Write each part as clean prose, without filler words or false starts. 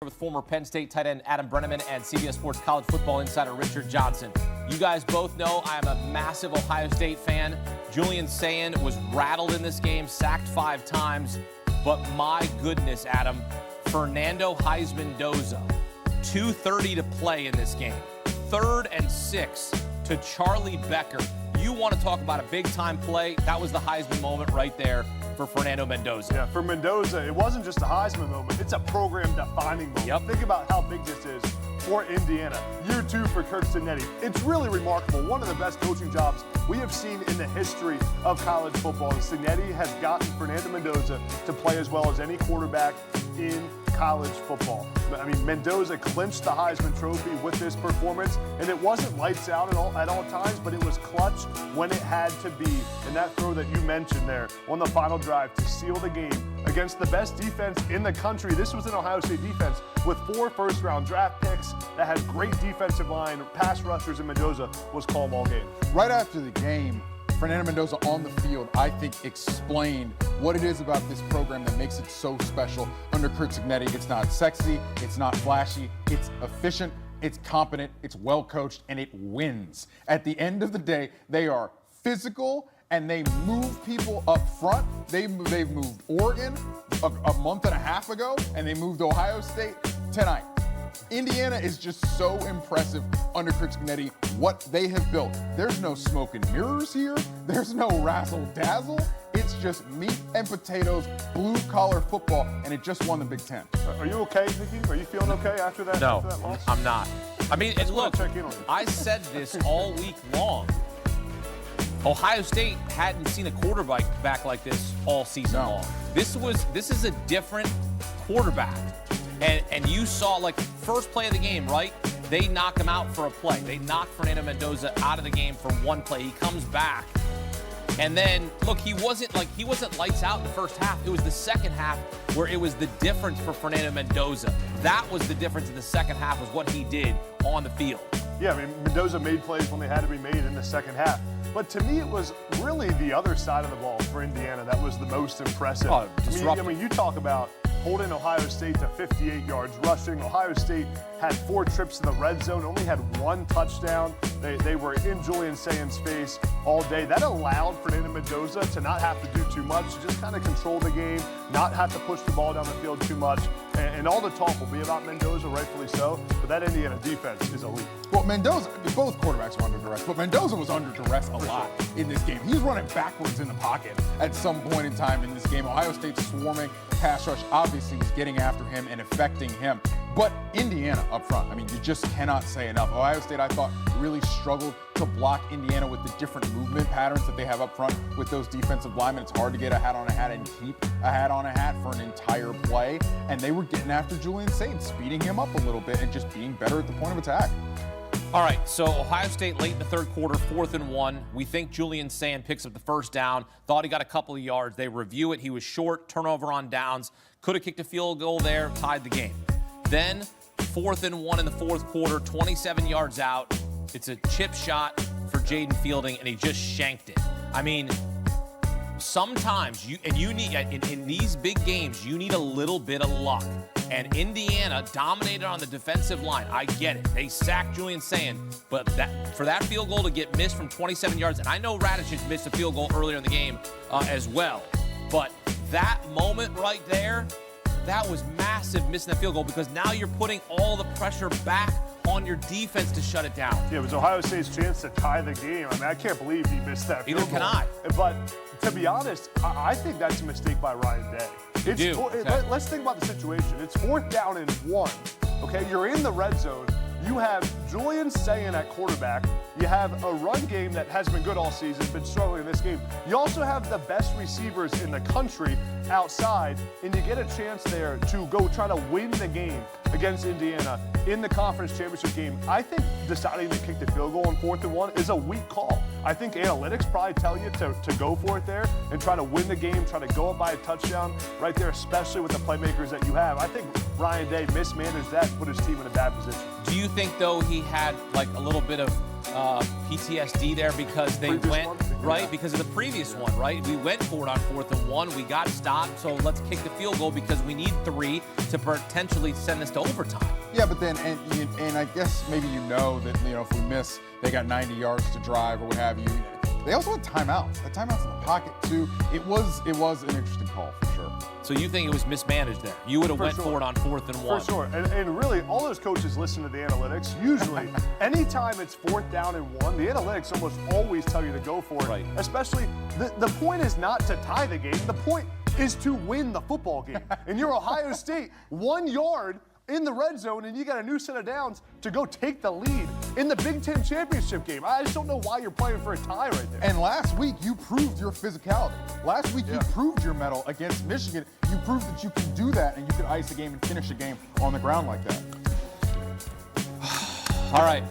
With former Penn State tight end Adam Brenneman and CBS Sports college football insider Richard Johnson. You guys both know I am a massive Ohio State fan. Julian Sayin was rattled in this game, sacked 5 times. But my goodness, Adam, Fernando Mendoza, 2:30 to play in this game. 3rd and 6 to Charlie Becker. You want to talk about a big-time play? That was the Heisman moment right there for Fernando Mendoza. Yeah, for Mendoza, it wasn't just a Heisman moment. It's a program-defining moment. Yep. Think about how big this is for Indiana. Year 2 for Kirk Cignetti. It's really remarkable. One of the best coaching jobs we have seen in the history of college football. And Cignetti has gotten Fernando Mendoza to play as well as any quarterback in college football. I mean, Mendoza clinched the Heisman Trophy with this performance, and it wasn't lights out at all times, but it was clutch when it had to be. And that throw that you mentioned there on the final drive to seal the game against the best defense in the country. This was an Ohio State defense with 4 first-round draft picks that had great defensive line, pass rushers, and Mendoza was calm all game. Right after the game, Fernando Mendoza on the field, I think, explained what it is about this program that makes it so special under Kirk Cignetti. It's not sexy, it's not flashy, it's efficient, it's competent, it's well coached, and it wins. At the end of the day, they are physical and they move people up front. They've moved Oregon a month and a half ago, and they moved Ohio State tonight. Indiana is just so impressive under Kirk Cignetti, what they have built. There's no smoke and mirrors here. There's no razzle-dazzle. It's just meat and potatoes, blue-collar football, and it just won the Big Ten. Are you okay, Vicky? Are you feeling okay after that, No, after that loss? I'm not. I mean, and look, check in on you. I said this all week long. Ohio State hadn't seen a quarterback like this all season long. This is a different quarterback. And you saw, like, first play of the game, right? They knocked him out for a play. They knocked Fernando Mendoza out of the game for one play. He comes back. And then, look, he wasn't lights out in the first half. It was the second half where it was the difference for Fernando Mendoza. That was the difference in the second half, was what he did on the field. Yeah, I mean, Mendoza made plays when they had to be made in the second half. But to me, it was really the other side of the ball for Indiana that was the most impressive. Oh, I mean, you talk about holding Ohio State to 58 yards rushing. Ohio State had 4 trips to the red zone, only had 1 touchdown. They were in Julian Sayin's face all day. That allowed Fernando Mendoza to not have to do too much, just kind of control the game, not have to push the ball down the field too much. And all the talk will be about Mendoza, rightfully so, but that Indiana defense is elite. Well, Mendoza, both quarterbacks were under duress, but Mendoza was under duress a lot in this game. He was running backwards in the pocket at some point in time in this game. Ohio State swarming, pass rush obviously was getting after him and affecting him. But Indiana up front, I mean, you just cannot say enough. Ohio State, I thought, really struggled to block Indiana with the different movement patterns that they have up front with those defensive linemen. It's hard to get a hat on a hat and keep a hat on a hat for an entire play. And they were getting after Julian Sayin, speeding him up a little bit and just being better at the point of attack. All right, so Ohio State late in the third quarter, 4th and 1. We think Julian Sayin picks up the first down. Thought he got a couple of yards. They review it. He was short, turnover on downs. Could have kicked a field goal there, tied the game. Then 4th and 1 in the fourth quarter, 27 yards out. It's a chip shot for Jayden Fielding, and he just shanked it. I mean, sometimes you need in these big games, you need a little bit of luck. And Indiana dominated on the defensive line. I get it. They sacked Julian Sayin, but for that field goal to get missed from 27 yards, and I know Radich missed a field goal earlier in the game as well, but that moment right there, that was massive, missing the field goal, because now you're putting all the pressure back on your defense to shut it down. Yeah, it was Ohio State's chance to tie the game. I mean, I can't believe he missed that field goal. Neither can I. But to be honest, I think that's a mistake by Ryan Day. Let's think about the situation. It's 4th down and 1. Okay, you're in the red zone. You have Julian Sayin at quarterback. You have a run game that has been good all season, been struggling in this game. You also have the best receivers in the country outside, and you get a chance there to go try to win the game against Indiana in the conference championship game. I think deciding to kick the field goal on 4th and 1 is a weak call. I think analytics probably tell you to go for it there and try to win the game, try to go up by a touchdown right there, especially with the playmakers that you have. I think Ryan Day mismanaged that, put his team in a bad position. Do you think, though, he had like a little bit of PTSD there because they went right? Because of the previous one, right? We went for it on 4th and 1. We got stopped, so let's kick the field goal because we need 3 to potentially send this to overtime. Yeah, but then, and I guess maybe that, if we miss, they got 90 yards to drive or what have you. They also had timeouts. The timeouts in the pocket, too. It was an interesting call, for sure. So you think it was mismanaged there? You would have went for it on 4th and 1. For sure. And really, all those coaches listen to the analytics. Usually, anytime it's 4th down and 1, the analytics almost always tell you to go for it. Right. Especially, the point is not to tie the game. The point is to win the football game. And you're Ohio State, 1 yard in the red zone, and you got a new set of downs to go take the lead in the Big Ten championship game. I just don't know why you're playing for a tie right there. And last week, you proved your physicality. Last week, you proved your mettle against Michigan. You proved that you can do that, and you can ice a game and finish a game on the ground like that. All right.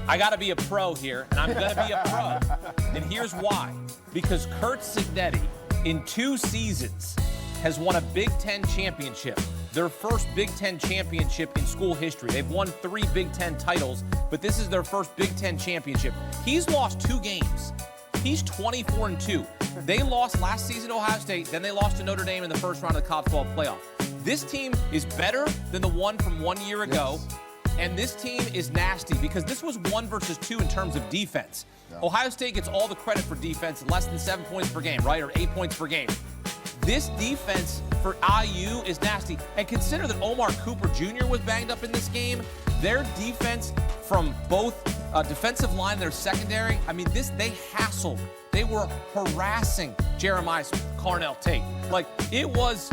I got to be a pro here, and I'm going to be a pro. And here's why. Because Curt Cignetti, in 2 seasons, has won a Big Ten championship. Their first Big Ten championship in school history. They've won 3 Big Ten titles, but this is their first Big Ten championship. He's lost 2 games. He's 24-2. They lost last season to Ohio State, then they lost to Notre Dame in the first round of the college football playoff. This team is better than the one from 1 year ago, and this team is nasty because this was 1 versus 2 in terms of defense. Ohio State gets all the credit for defense, less than 7 points per game, right, or 8 points per game. This defense for IU is nasty. And consider that Omar Cooper Jr. was banged up in this game. Their defense from both defensive line and their secondary, I mean, they hassled. They were harassing Jeremiah Carnell Tate. Like, it was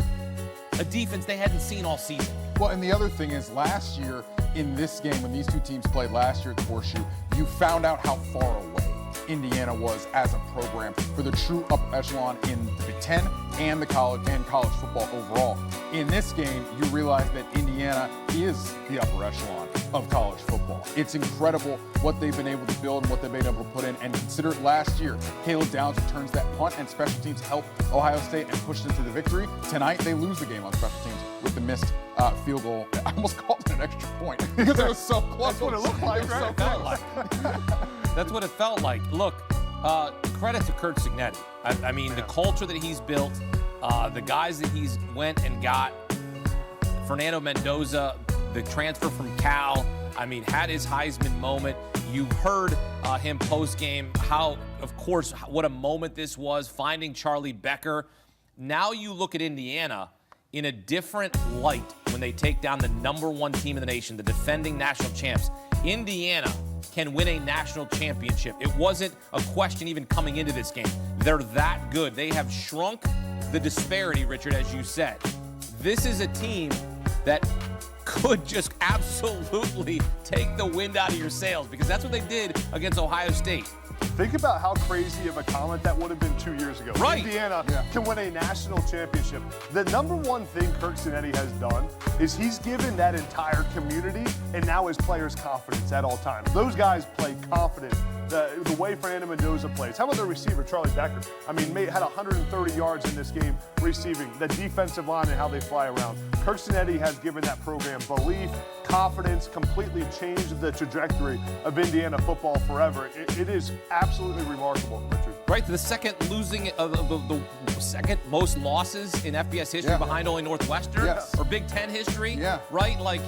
a defense they hadn't seen all season. Well, and the other thing is last year in this game, when these 2 teams played last year at the Horseshoe, you found out how far away Indiana was as a program for the true upper echelon in the Big Ten and the college football overall. In this game, you realize that Indiana is the upper echelon of college football. It's incredible what they've been able to build and what they've been able to put in. And consider it last year, Caleb Downs returns that punt and special teams helped Ohio State and pushed them to the victory. Tonight, they lose the game on special teams with the missed field goal. I almost called it an extra point because it was so close. That's what it looked like, right? That's what it felt like. Look, credit to Curt Cignetti. I mean, the culture that he's built, the guys that he's went and got, Fernando Mendoza, the transfer from Cal, I mean, had his Heisman moment. You heard him post-game, how, of course, what a moment this was, finding Charlie Becker. Now you look at Indiana in a different light when they take down the #1 team in the nation, the defending national champs. Indiana can win a national championship. It wasn't a question even coming into this game. They're that good. They have shrunk the disparity, Richard, as you said. This is a team that could just absolutely take the wind out of your sails because that's what they did against Ohio State. Think about how crazy of a comment that would have been 2 years ago. Right. Indiana can win a national championship. The #1 thing Curt Cignetti has done is he's given that entire community and now his players confidence at all times. Those guys play confident. The way Fernando Mendoza plays. How about the receiver, Charlie Becker? I mean, had 130 yards in this game receiving. The defensive line and how they fly around. Curt Cignetti has given that program belief, confidence, completely changed the trajectory of Indiana football forever. It is absolutely remarkable, Richard. Right, the second losing the second most losses in FBS history behind only Northwestern or Big Ten history. Right, like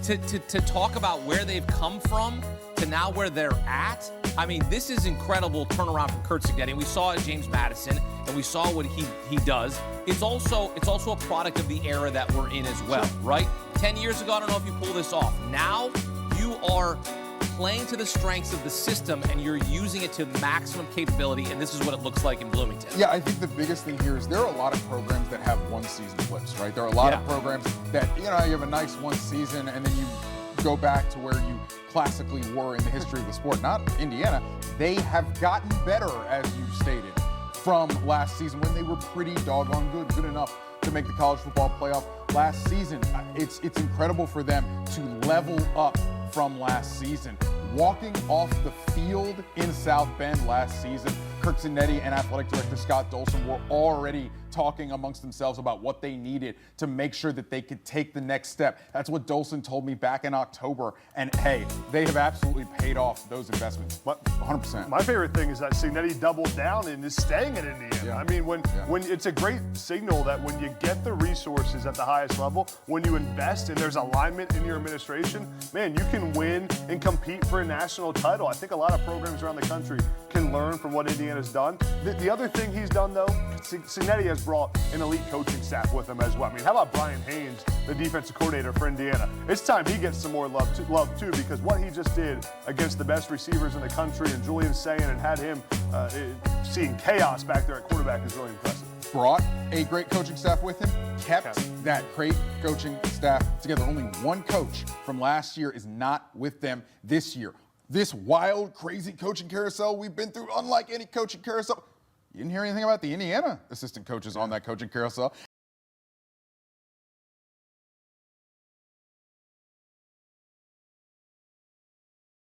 to talk about where they've come from to now where they're at. I mean, this is incredible turnaround from Curt Cignetti. And we saw it James Madison, and we saw what he does. It's also a product of the era that we're in as well, right? 10 years ago, I don't know if you pull this off. Now you are playing to the strengths of the system and you're using it to maximum capability, and this is what it looks like in Bloomington. Yeah, I think the biggest thing here is there are a lot of programs that have one-season flips, right? There are a lot of programs that, you have a nice one season and then you go back to where you classically were in the history of the sport. Not Indiana. They have gotten better, as you stated, from last season when they were pretty doggone good enough to make the college football playoff last season. It's incredible for them to level up from last season. Walking off the field in South Bend last season, Curt Cignetti and athletic director Scott Dolson were already talking amongst themselves about what they needed to make sure that they could take the next step. That's what Dolson told me back in October. And hey, they have absolutely paid off those investments. 100%. My favorite thing is that Cignetti doubled down and is staying at Indiana. Yeah. I mean, when it's a great signal that when you get the resources at the highest level, when you invest and there's alignment in your administration, man, you can win and compete for a national title. I think a lot of programs around the country can learn from what Indiana's done. The other thing he's done, though, Cignetti has brought an elite coaching staff with him as well. I mean, how about Brian Haynes, the defensive coordinator for Indiana? It's time he gets some more love too, because what he just did against the best receivers in the country and Julian Sayin and had him seeing chaos back there at quarterback is really impressive. Brought a great coaching staff with him, kept that great coaching staff together. Only one coach from last year is not with them this year. This wild, crazy coaching carousel we've been through, unlike any coaching carousel. You didn't hear anything about the Indiana assistant coaches on that coaching carousel.